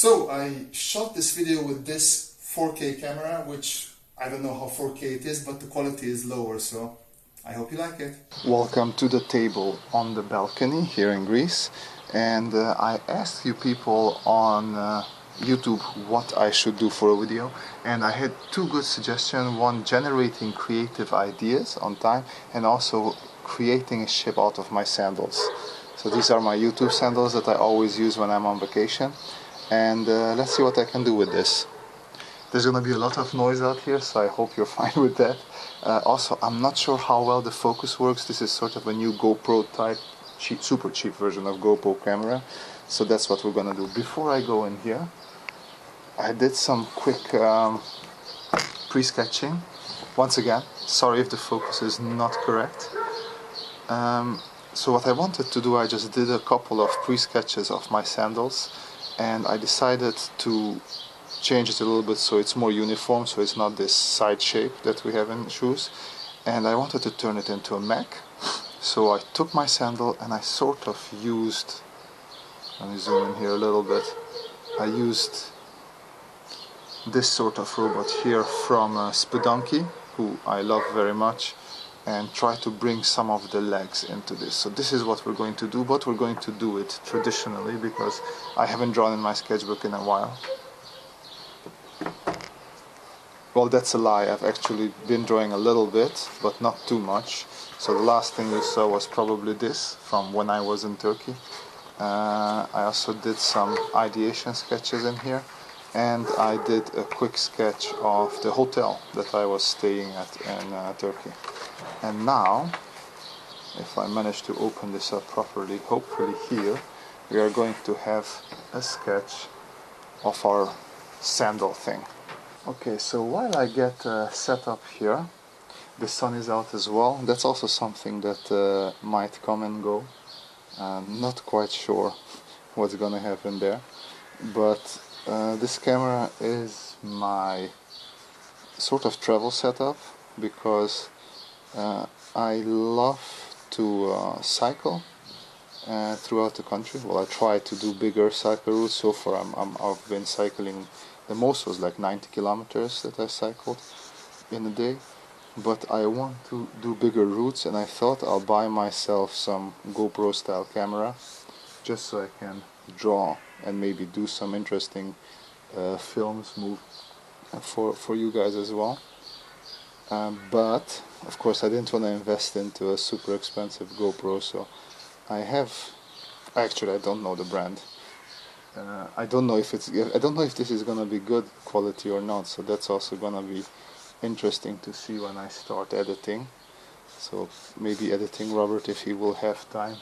So I shot this video with this 4K camera, which I don't know how 4K it is, but the quality is lower, so I hope you like it. Welcome to the table on the balcony here in Greece, and I asked you people on YouTube what I should do for a video, and I had two good suggestions. One, generating creative ideas on time, and also creating a ship out of my sandals. So these are my YouTube sandals that I always use when I'm on vacation, and let's see what I can do with this. There's gonna be a lot of noise out here, so I hope you're fine with that. Also, I'm not sure how well the focus works. This is sort of a new GoPro type, super cheap version of GoPro camera, so that's what we're gonna do. Before I go in here, I did some quick pre-sketching. Once again, sorry if the focus is not correct. So what I wanted to do, I just did a couple of pre-sketches of my sandals, and I decided to change it a little bit so it's more uniform, so it's not this side shape that we have in shoes, and I wanted to turn it into a mech. So I took my sandal and I sort of used, let me zoom in here a little bit, I used this sort of robot here from Spelunky, who I love very much, and try to bring some of the legs into this. So this is what we're going to do, but we're going to do it traditionally because I haven't drawn in my sketchbook in a while. Well, that's a lie. I've actually been drawing a little bit, but not too much. So the last thing you saw was probably this from when I was in Turkey. I also did some ideation sketches in here, and I did a quick sketch of the hotel that I was staying at in Turkey. And now, if I manage to open this up properly, hopefully here, we are going to have a sketch of our sandal thing. Okay, so while I get set up here, the sun is out as well. That's also something that might come and go. I'm not quite sure what's gonna happen there, but this camera is my sort of travel setup because I love to cycle throughout the country. Well, I try to do bigger cycle routes. So far I've been cycling, the most was like 90 kilometers that I cycled in a day, but I want to do bigger routes, and I thought I'll buy myself some GoPro style camera just so I can draw and maybe do some interesting films for you guys as well. But of course I didn't want to invest into a super expensive GoPro, so I don't know the brand. I don't know if this is gonna be good quality or not, so that's also gonna be interesting to see when I start editing. So maybe editing Robert, if he will have time,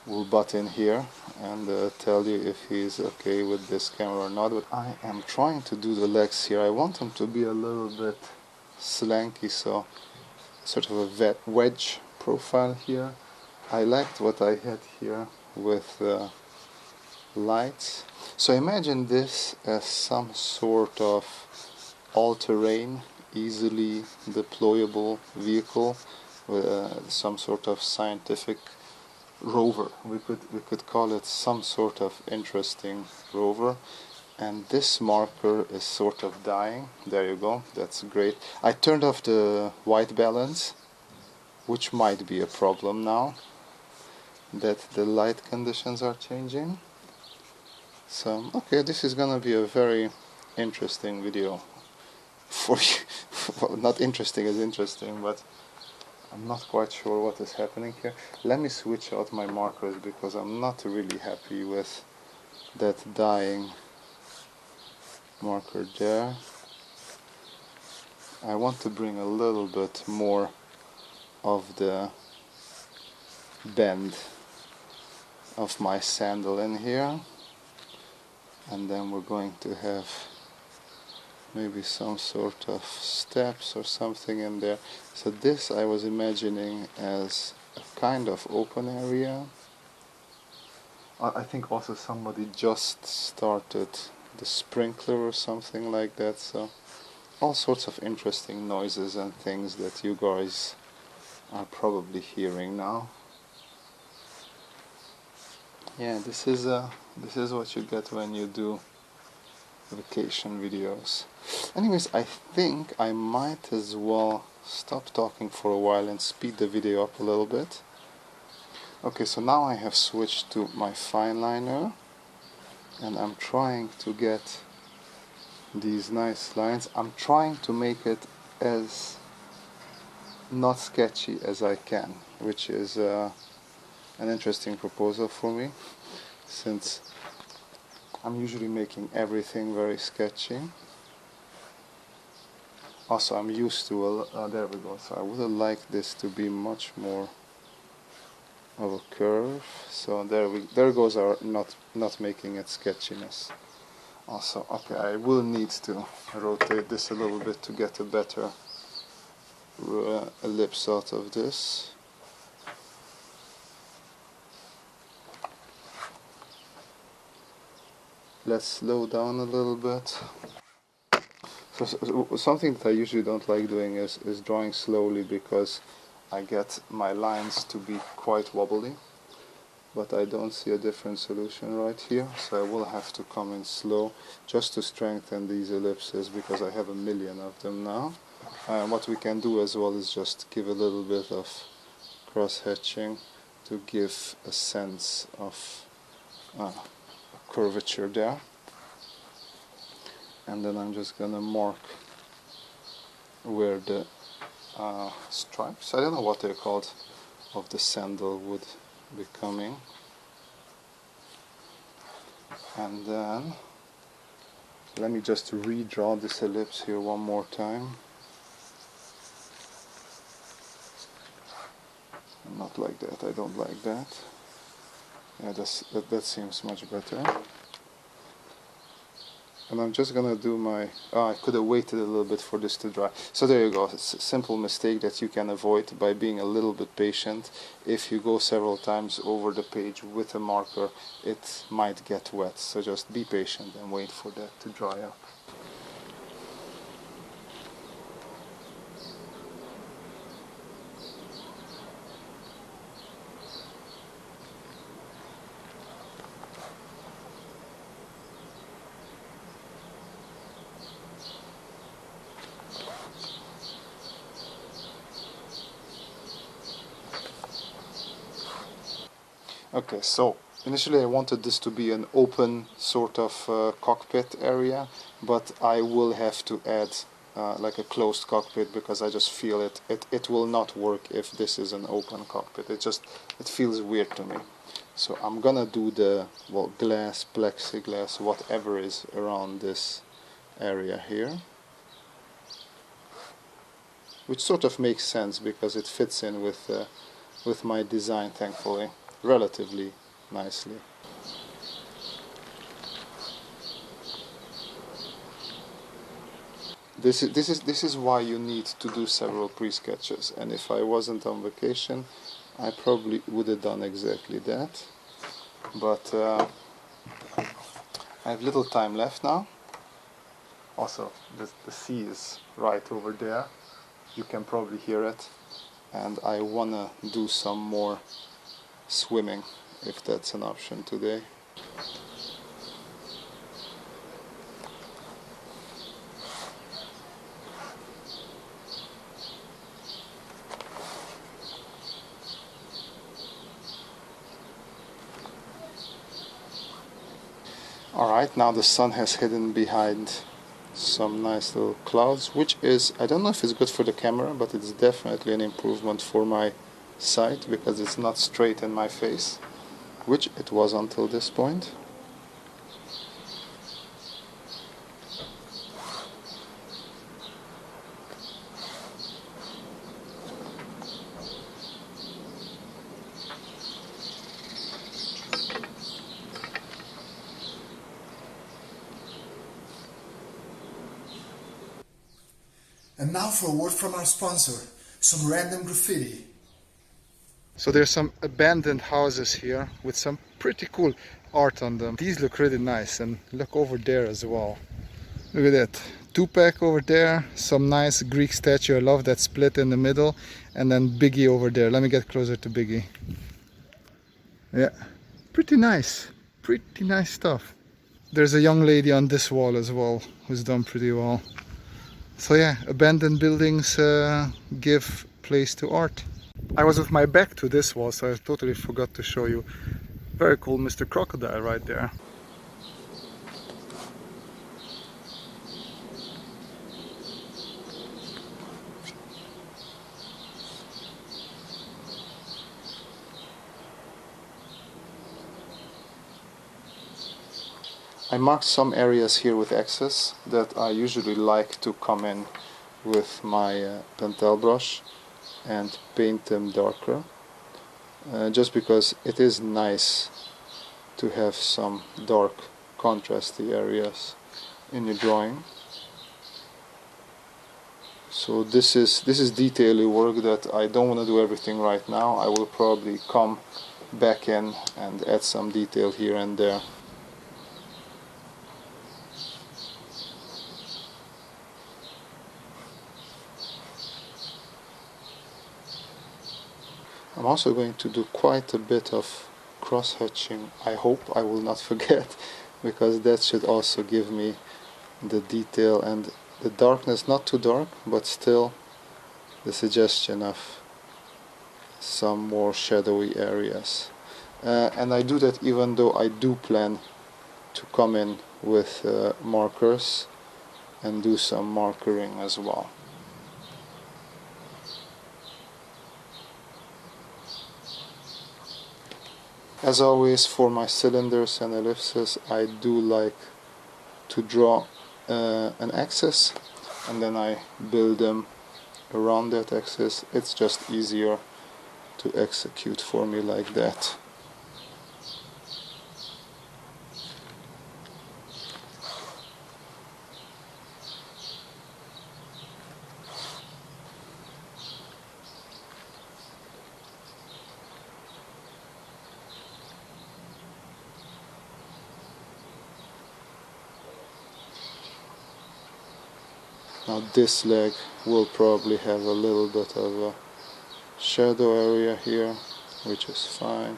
will butt in here and tell you if he's okay with this camera or not. But I am trying to do the legs here. I want them to be a little bit slanky, so sort of a wedge profile here. I liked what I had here with lights. So imagine this as some sort of all-terrain, easily deployable vehicle with some sort of scientific rover. We could call it some sort of interesting rover. And this marker is sort of dying. There you go, that's great. I turned off the white balance, which might be a problem now that the light conditions are changing. So, okay, this is gonna be a very interesting video for you. Well, not interesting as interesting, but I'm not quite sure what is happening here. Let me switch out my markers because I'm not really happy with that dying marker there. I want to bring a little bit more of the bend of my sandal in here, and then we're going to have maybe some sort of steps or something in there. So this I was imagining as a kind of open area. I think also somebody just started the sprinkler or something like that, so all sorts of interesting noises and things that you guys are probably hearing now. Yeah, this is what you get when you do vacation videos. Anyways, I think I might as well stop talking for a while and speed the video up a little bit. Okay, so now I have switched to my fine liner and I'm trying to get these nice lines. I'm trying to make it as not sketchy as I can, which is an interesting proposal for me, since I'm usually making everything very sketchy. Also, I'm used to there we go. So I would have liked this to be much more of a curve. So there goes our not making it sketchiness. Also, okay, I will need to rotate this a little bit to get a better ellipse out of this. Let's slow down a little bit. So something that I usually don't like doing is drawing slowly, because I get my lines to be quite wobbly. But I don't see a different solution right here, so I will have to come in slow just to strengthen these ellipses, because I have a million of them now. And what we can do as well is just give a little bit of cross-hatching to give a sense of curvature there. And then I'm just gonna mark where the stripes, I don't know what they're called, of the sandal would be coming. And then let me just redraw this ellipse here one more time. Not like that, I don't like that. Yeah, that seems much better. And I'm just gonna do my, I could have waited a little bit for this to dry. So there you go, it's a simple mistake that you can avoid by being a little bit patient. If you go several times over the page with a marker, it might get wet. So just be patient and wait for that to dry up. Okay, so initially I wanted this to be an open sort of cockpit area, but I will have to add like a closed cockpit, because I just feel it will not work if this is an open cockpit. It feels weird to me. So I'm gonna do the, well, glass, plexiglass, whatever is around this area here, which sort of makes sense because it fits in with my design, thankfully, relatively nicely. This is why you need to do several pre-sketches, and if I wasn't on vacation I probably would have done exactly that, but I have little time left now. Also, the sea is right over there, you can probably hear it, and I wanna do some more swimming, if that's an option today. Alright, now the sun has hidden behind some nice little clouds, which is, I don't know if it's good for the camera, but it's definitely an improvement for my sight, because it's not straight in my face, which it was until this point. And now for a word from our sponsor, some random graffiti. So there's some abandoned houses here with some pretty cool art on them. These look really nice, and look over there as well. Look at that. Tupac over there, some nice Greek statue, I love that split in the middle, and then Biggie over there. Let me get closer to Biggie. Yeah, pretty nice stuff. There's a young lady on this wall as well who's done pretty well. So yeah, abandoned buildings give place to art. I was with my back to this wall, so I totally forgot to show you. Very cool Mr. Crocodile right there. I marked some areas here with X's that I usually like to come in with my Pentel brush and paint them darker, just because it is nice to have some dark contrasty areas in your drawing. So this is detaily work that I don't want to do everything right now. I will probably come back in and add some detail here and there. I'm also going to do quite a bit of cross-hatching. I hope I will not forget, because that should also give me the detail and the darkness, not too dark, but still the suggestion of some more shadowy areas. And I do that even though I do plan to come in with markers and do some markering as well. As always, for my cylinders and ellipses, I do like to draw an axis, and then I build them around that axis. It's just easier to execute for me like that. Now this leg will probably have a little bit of a shadow area here, which is fine.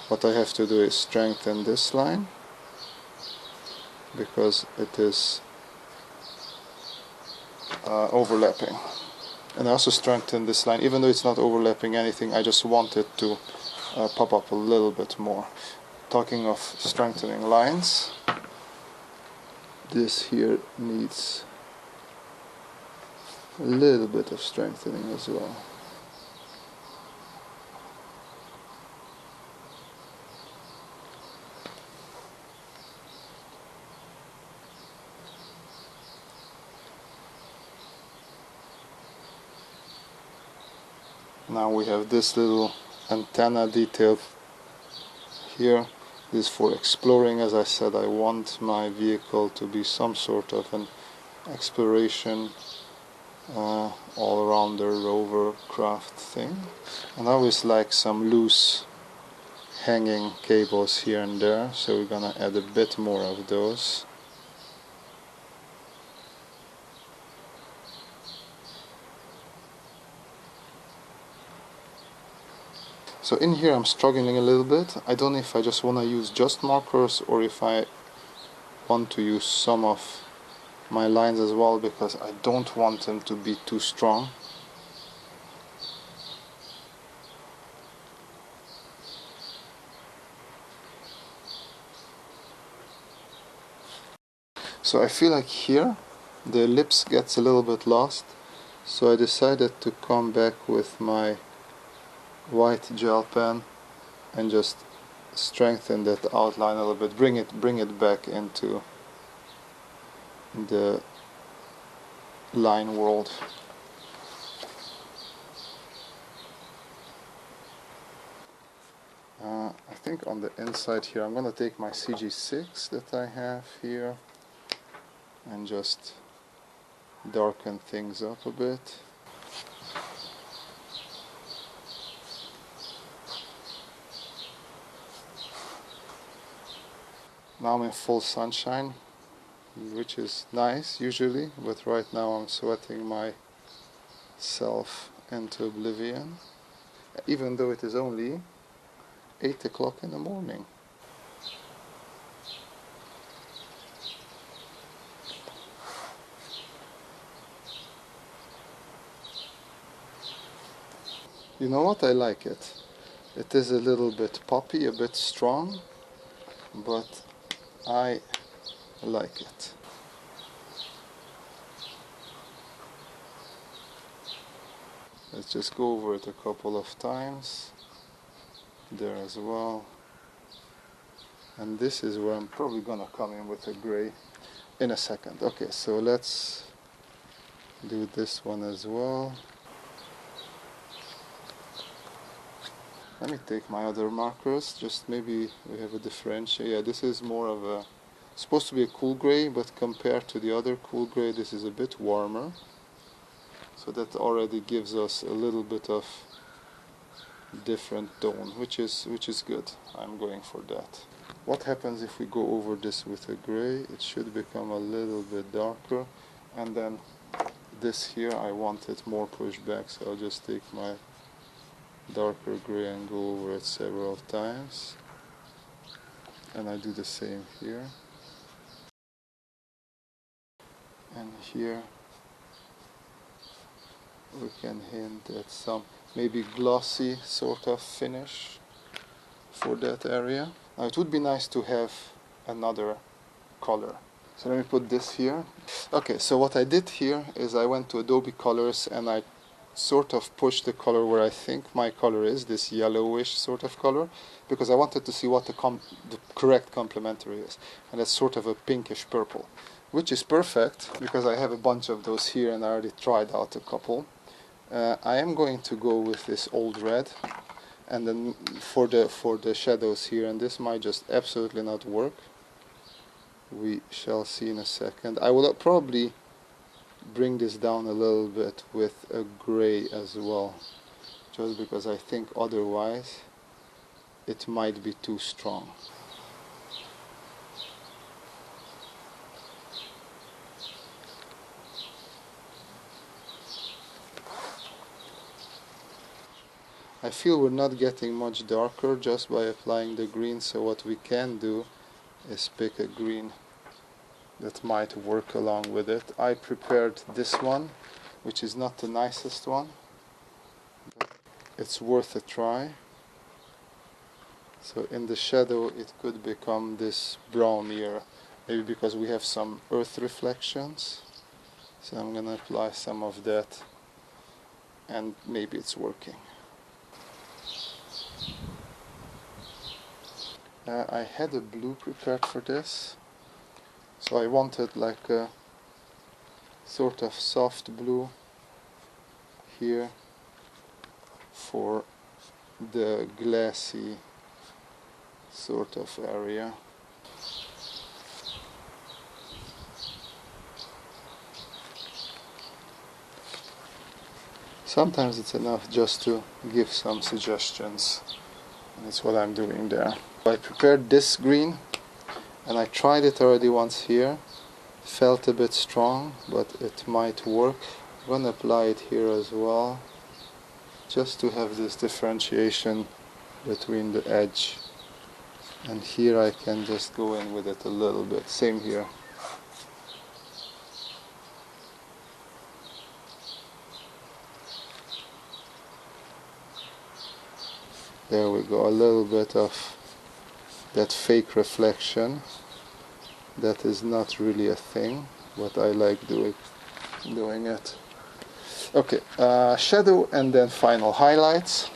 What I have to do is strengthen this line, because it is overlapping. And I also strengthen this line, even though it's not overlapping anything, I just want it to pop up a little bit more. Talking of strengthening lines, this here needs a little bit of strengthening as well. Now we have this little antenna detail here. This is for exploring. As I said, I want my vehicle to be some sort of an exploration all around the rover craft thing. And I always like some loose hanging cables here and there, so we're gonna add a bit more of those. So in here I'm struggling a little bit. I don't know if I just want to use just markers or if I want to use some of my lines as well, because I don't want them to be too strong. So I feel like here the ellipse gets a little bit lost, so I decided to come back with my white gel pen and just strengthen that outline a little bit, bring it back into the line world. I think on the inside here I'm gonna take my CG6 that I have here and just darken things up a bit. Now I'm in full sunshine, which is nice usually, but right now I'm sweating myself into oblivion, even though it is only 8 o'clock in the morning. You know what? I like it. It is a little bit poppy, a bit strong, but I like it. Let's just go over it a couple of times. There as well. And this is where I'm probably gonna come in with a gray in a second. Okay, so let's do this one as well. Let me take my other markers, just maybe we have a differential. Yeah, this is more of a, supposed to be a cool gray, but compared to the other cool gray, this is a bit warmer. So that already gives us a little bit of different tone, which is good. I'm going for that. What happens if we go over this with a gray? It should become a little bit darker, and then this here I want it more pushed back, so I'll just take my darker gray and go over it several times, and I do the same here and here. We can hint at some maybe glossy sort of finish for that area. Now it would be nice to have another color, so let me put this here. Okay, so what I did here is I went to Adobe Colors and I sort of pushed the color where I think my color is, this yellowish sort of color, because I wanted to see what the correct complementary is, and it's sort of a pinkish purple, which is perfect because I have a bunch of those here and I already tried out a couple. I am going to go with this old red, and then for the shadows here, and this might just absolutely not work. We shall see in a second. I will probably bring this down a little bit with a gray as well, just because I think otherwise it might be too strong. I feel we're not getting much darker just by applying the green, so what we can do is pick a green that might work along with it. I prepared this one, which is not the nicest one, but it's worth a try. So in the shadow it could become this brownier, maybe because we have some earth reflections. So I'm gonna apply some of that, and maybe it's working. I had a blue prepared for this, so I wanted like a sort of soft blue here for the glassy sort of area. Sometimes it's enough just to give some suggestions, and that's what I'm doing there. I prepared this green and I tried it already once here. Felt a bit strong, but it might work. I'm going to apply it here as well, just to have this differentiation between the edge. And here I can just go in with it a little bit. Same here. There we go, a little bit of that fake reflection. That is not really a thing, but I like doing it. Okay, shadow and then final highlights.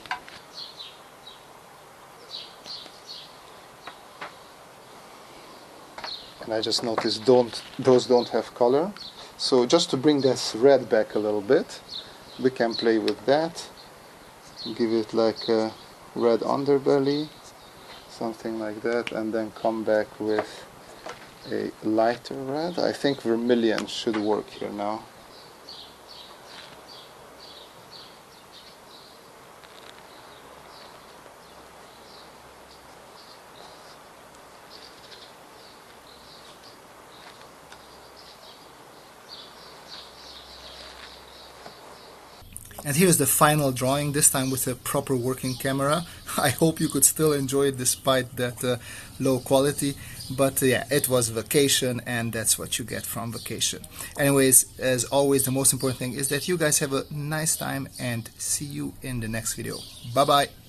And I just noticed those don't have color. So just to bring this red back a little bit, we can play with that. Give it like a red underbelly, something like that, and then come back with a lighter red. I think vermilion should work here now. And here's the final drawing, this time with a proper working camera. I hope you could still enjoy it despite that low quality. But yeah, it was vacation, and that's what you get from vacation. Anyways, as always, the most important thing is that you guys have a nice time, and see you in the next video. Bye bye.